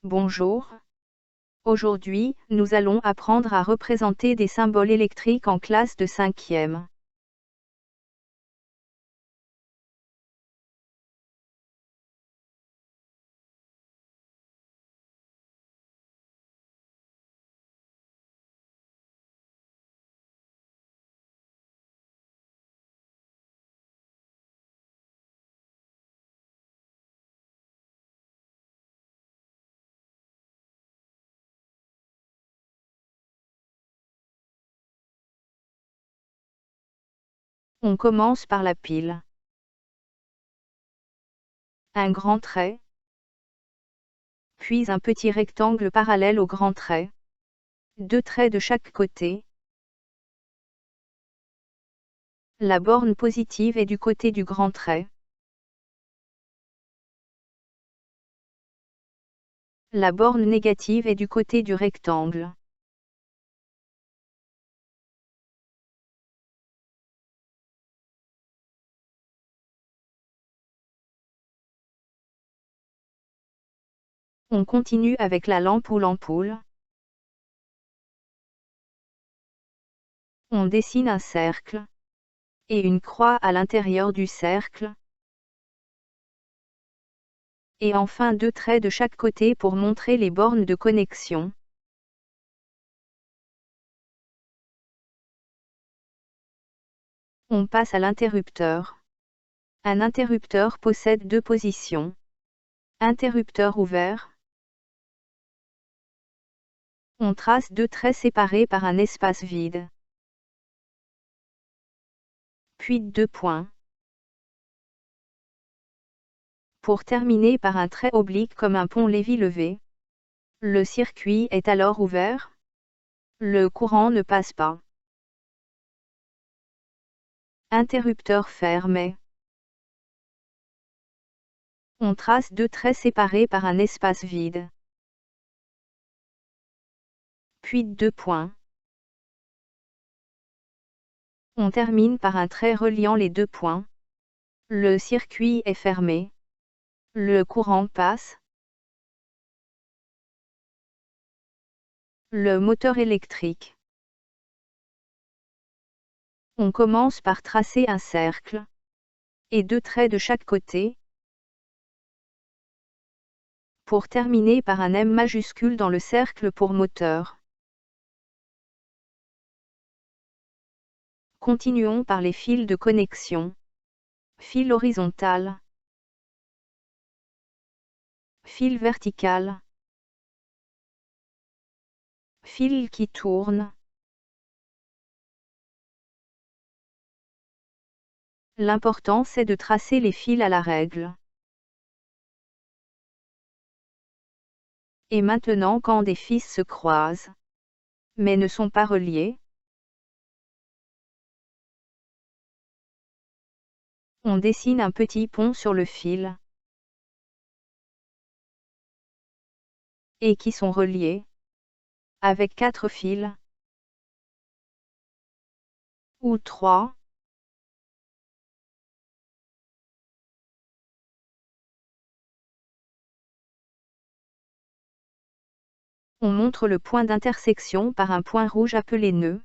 Bonjour. Aujourd'hui, nous allons apprendre à représenter des symboles électriques en classe de 5e. On commence par la pile. Un grand trait, puis un petit rectangle parallèle au grand trait. 2 traits de chaque côté. La borne positive est du côté du grand trait. La borne négative est du côté du rectangle. On continue avec la lampe ou l'ampoule. On dessine un cercle et une croix à l'intérieur du cercle. Et enfin 2 traits de chaque côté pour montrer les bornes de connexion. On passe à l'interrupteur. Un interrupteur possède 2 positions. Interrupteur ouvert. On trace 2 traits séparés par un espace vide. Puis 2 points. Pour terminer par un trait oblique comme un pont-levis levé. Le circuit est alors ouvert. Le courant ne passe pas. Interrupteur fermé. On trace 2 traits séparés par un espace vide. Puis 2 points. On termine par un trait reliant les 2 points. Le circuit est fermé. Le courant passe. Le moteur électrique. On commence par tracer un cercle et 2 traits de chaque côté, pour terminer par un M majuscule dans le cercle pour moteur. Continuons par les fils de connexion. Fil horizontal. Fil vertical. Fil qui tourne. L'important c'est de tracer les fils à la règle. Et maintenant quand des fils se croisent, mais ne sont pas reliés, on dessine un petit pont sur le fil. Et qui sont reliés avec 4 fils. Ou 3. On montre le point d'intersection par un point rouge appelé nœud.